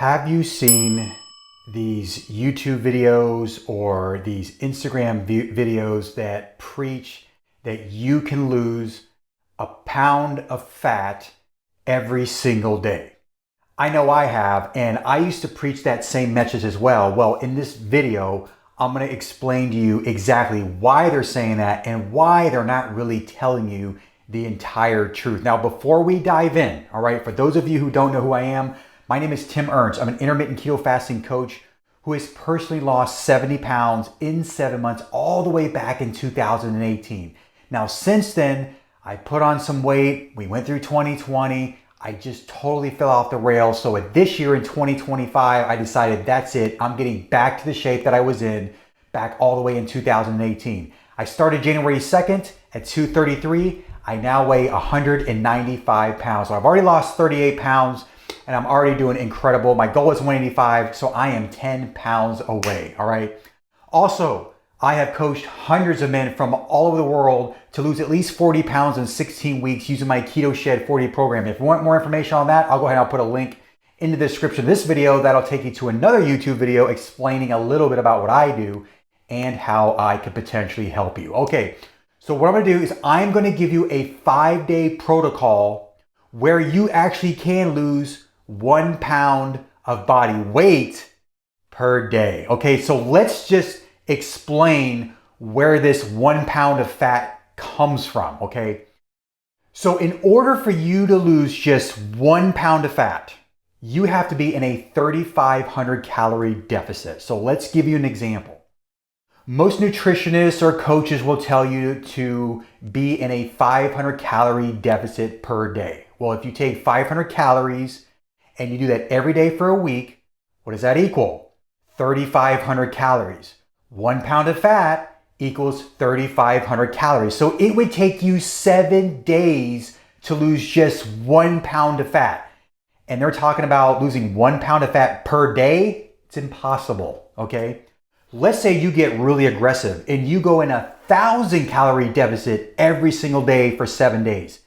Have you seen these YouTube videos or these Instagram videos that preach that you can lose a pound of fat every single day? I know I have, and I used to preach that same message as well. Well, in this video, I'm going to explain to you exactly why they're saying that and why they're not really telling you the entire truth. Now, before we dive in, all right, for those of you who don't know who I am, my name is Tim Ernst. I'm an intermittent keto fasting coach who has personally lost 70 pounds in 7 months, all the way back in 2018. Now, since then, I put on some weight. We went through 2020. I just totally fell off the rails. So this year in 2025, I decided that's it. I'm getting back to the shape that I was in back all the way in 2018. I started January 2nd at 233. I now weigh 195 pounds. So I've already lost 38 pounds and I'm already doing incredible. My goal is 185, so I am 10 pounds away, all right? Also, I have coached hundreds of men from all over the world to lose at least 40 pounds in 16 weeks using my Keto Shed 40 program. If you want more information on that, I'll go ahead and I'll put a link in the description of this video. That'll take you to another YouTube video explaining a little bit about what I do and how I could potentially help you. Okay, so what I'm gonna do is I'm gonna give you a 5-day protocol where you actually can lose 1 pound of body weight per day. Okay, so let's just explain where this 1 pound of fat comes from, okay? So in order for you to lose just 1 pound of fat, you have to be in a 3,500 calorie deficit. So let's give you an example. Most nutritionists or coaches will tell you to be in a 500 calorie deficit per day. Well, if you take 500 calories and you do that every day for a week, what does that equal? 3,500 calories. 1 pound of fat equals 3,500 calories. So it would take you 7 days to lose just 1 pound of fat. And they're talking about losing 1 pound of fat per day. It's impossible, okay? Let's say you get really aggressive and you go in 1,000 calorie deficit every single day for 7 days.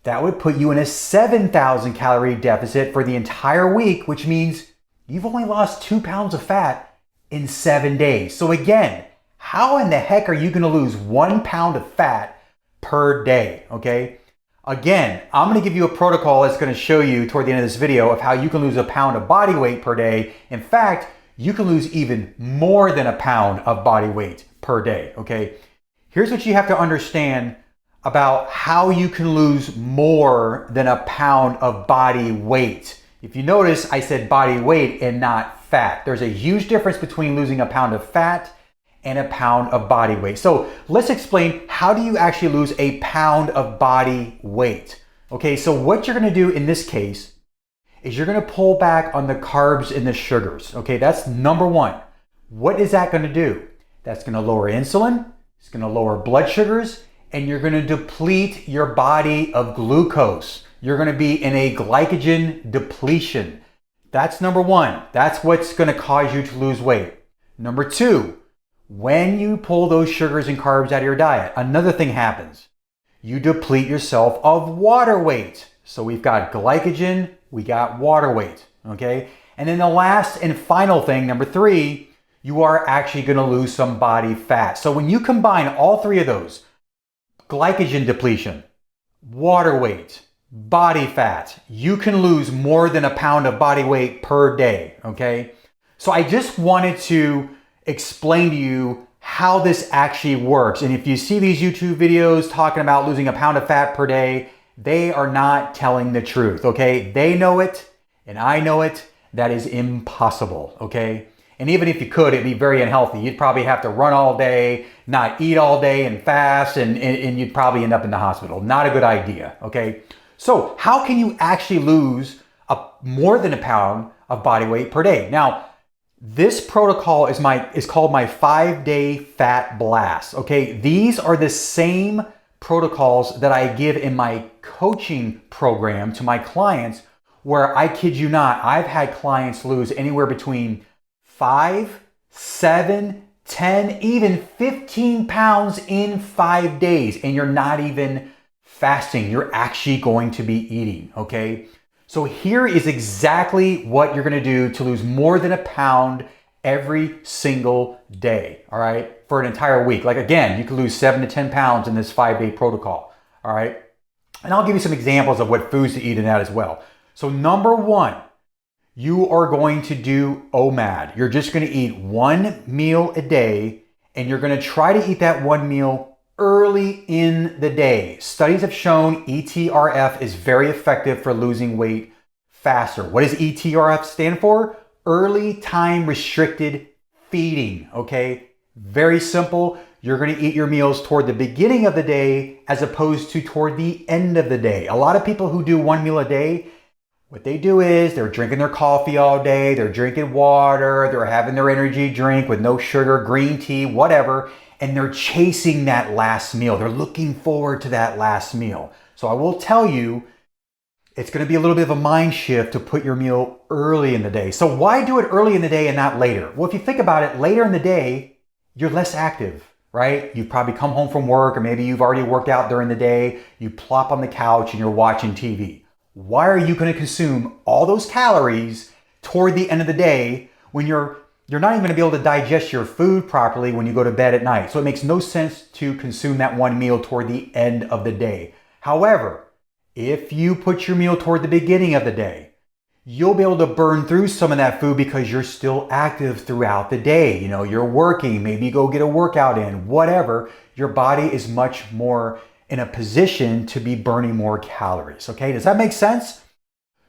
That would put you in a 7,000 calorie deficit for the entire week, which means you've only lost 2 pounds of fat in 7 days. So again, how in the heck are you gonna lose 1 pound of fat per day, okay? Again, I'm gonna give you a protocol that's gonna show you toward the end of this video of how you can lose a pound of body weight per day. In fact, you can lose even more than a pound of body weight per day, okay? Here's what you have to understand about how you can lose more than a pound of body weight. If you notice, I said body weight and not fat. There's a huge difference between losing a pound of fat and a pound of body weight. So let's explain, how do you actually lose a pound of body weight? Okay, so what you're gonna do in this case is you're gonna pull back on the carbs and the sugars. Okay, that's number one. What is that gonna do? That's gonna lower insulin, it's gonna lower blood sugars, and you're gonna deplete your body of glucose. You're gonna be in a glycogen depletion. That's number one. That's what's gonna cause you to lose weight. Number two, when you pull those sugars and carbs out of your diet, another thing happens. You deplete yourself of water weight. So we've got glycogen, we got water weight, okay? And then the last and final thing, number three, you are actually gonna lose some body fat. So when you combine all three of those, glycogen depletion, water weight, body fat, you can lose more than a pound of body weight per day, okay? So I just wanted to explain to you how this actually works. And if you see these YouTube videos talking about losing a pound of fat per day, they are not telling the truth, okay? They know it and I know it. That is impossible, okay? And even if you could, it'd be very unhealthy. You'd probably have to run all day, not eat all day and fast, and you'd probably end up in the hospital. Not a good idea, okay? So how can you actually lose more than a pound of body weight per day? Now, this protocol is called my 5-day fat blast, okay? These are the same protocols that I give in my coaching program to my clients, where I kid you not, I've had clients lose anywhere between 5, 7, 10, even 15 pounds in 5 days, and you're not even fasting. You're actually going to be eating, okay? So here is exactly what you're gonna do to lose more than a pound every single day, all right? For an entire week. Like again, you can lose 7 to 10 pounds in this 5-day protocol, all right? And I'll give you some examples of what foods to eat in that as well. So number one, you are going to do OMAD. You're just gonna eat one meal a day, and you're gonna try to eat that one meal early in the day. Studies have shown ETRF is very effective for losing weight faster. What does ETRF stand for? Early time restricted feeding, okay? Very simple. You're gonna eat your meals toward the beginning of the day as opposed to toward the end of the day. A lot of people who do one meal a day, what they do is they're drinking their coffee all day, they're drinking water, they're having their energy drink with no sugar, green tea, whatever, and they're chasing that last meal. They're looking forward to that last meal. So I will tell you, it's gonna be a little bit of a mind shift to put your meal early in the day. So why do it early in the day and not later? Well, if you think about it, later in the day, you're less active, right? You've probably come home from work, or maybe you've already worked out during the day. You plop on the couch and you're watching TV. Why are you gonna consume all those calories toward the end of the day when you're not even gonna be able to digest your food properly when you go to bed at night? So it makes no sense to consume that one meal toward the end of the day. However, if you put your meal toward the beginning of the day, you'll be able to burn through some of that food because you're still active throughout the day. You know, you're working, maybe you go get a workout in, whatever. Your body is much more in a position to be burning more calories, okay? Does that make sense?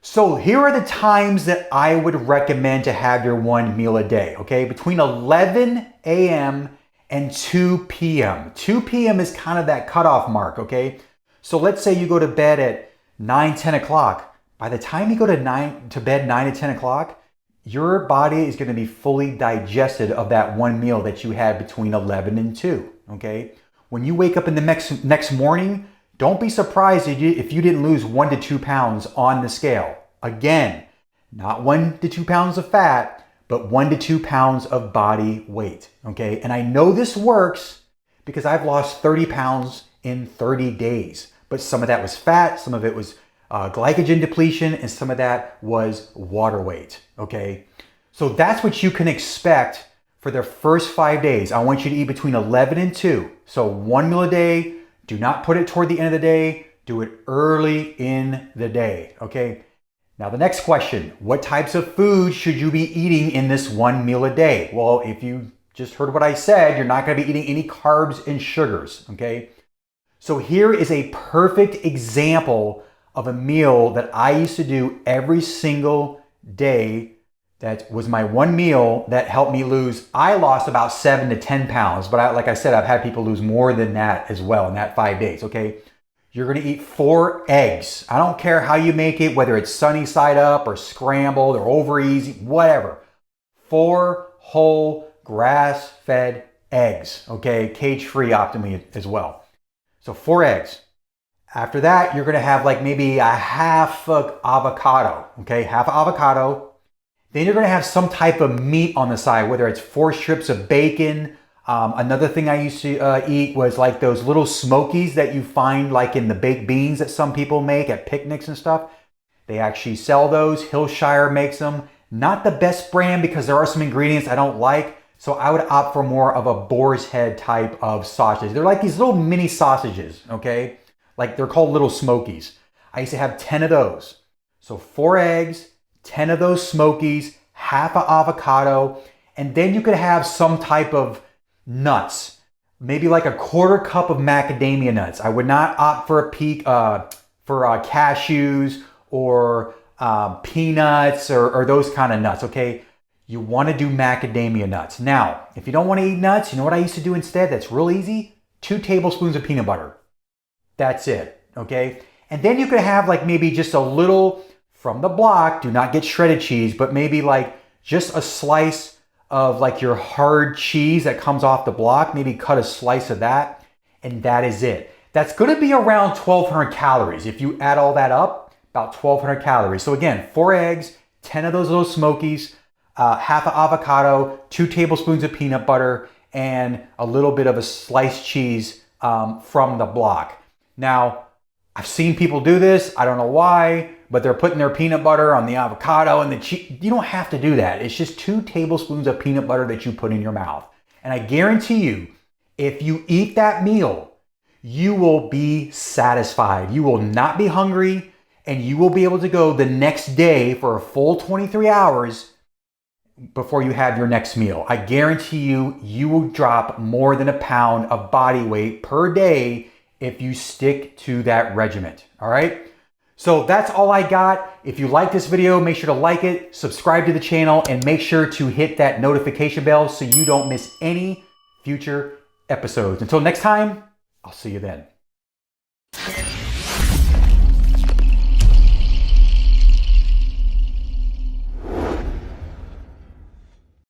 So here are the times that I would recommend to have your one meal a day, okay? Between 11 a.m. and 2 p.m. 2 p.m. is kind of that cutoff mark, okay? So let's say you go to bed at 9, 10 o'clock. By the time you go to bed 9 to 10 o'clock, your body is gonna be fully digested of that one meal that you had between 11 and 2, okay? When you wake up in the next morning, don't be surprised if you didn't lose 1 to 2 pounds on the scale. Again, not 1 to 2 pounds of fat, but 1 to 2 pounds of body weight, okay? And I know this works because I've lost 30 pounds in 30 days, but some of that was fat, some of it was glycogen depletion, and some of that was water weight, okay? So that's what you can expect for the first 5 days. I want you to eat between 11 and 2. So one meal a day, do not put it toward the end of the day, do it early in the day, okay? Now the next question, what types of foods should you be eating in this one meal a day? Well, if you just heard what I said, you're not gonna be eating any carbs and sugars, okay? So here is a perfect example of a meal that I used to do every single day. That was my one meal that helped me lose. I lost about 7 to 10 pounds, but like I said, I've had people lose more than that as well in that 5 days, okay? You're gonna eat 4 eggs. I don't care how you make it, whether it's sunny side up or scrambled or over easy, whatever. 4 whole grass-fed eggs, okay? Cage-free optimally as well. So 4 eggs. After that, you're gonna have like maybe a half of avocado, okay? Half of avocado. Then you're gonna have some type of meat on the side, whether it's 4 strips of bacon. Another thing I used to eat was like those little smokies that you find like in the baked beans that some people make at picnics and stuff. They actually sell those. Hillshire makes them. Not the best brand because there are some ingredients I don't like. So I would opt for more of a boar's head type of sausage. They're like these little mini sausages, okay? Like they're called little smokies. I used to have 10 of those. So 4 eggs, 10 of those smokies, half an avocado, and then you could have some type of nuts, maybe like a 1/4 cup of macadamia nuts. I would not opt for cashews or peanuts or those kind of nuts, okay? You want to do macadamia nuts. Now, if you don't want to eat nuts, you know what I used to do instead that's real easy? 2 tablespoons of peanut butter. That's it, okay? And then you could have like maybe just a little from the block, do not get shredded cheese, but maybe like just a slice of like your hard cheese that comes off the block, maybe cut a slice of that, and that is it. That's gonna be around 1,200 calories. If you add all that up, about 1,200 calories. So again, 4 eggs, 10 of those little smokies, half an avocado, 2 tablespoons of peanut butter, and a little bit of a sliced cheese from the block. Now, I've seen people do this. I don't know why, but they're putting their peanut butter on the avocado and the cheese. You don't have to do that. It's just 2 tablespoons of peanut butter that you put in your mouth. And I guarantee you, if you eat that meal, you will be satisfied. You will not be hungry, and you will be able to go the next day for a full 23 hours before you have your next meal. I guarantee you, you will drop more than a pound of body weight per day if you stick to that regiment, all right? So that's all I got. If you like this video, make sure to like it, subscribe to the channel, and make sure to hit that notification bell so you don't miss any future episodes. Until next time, I'll see you then.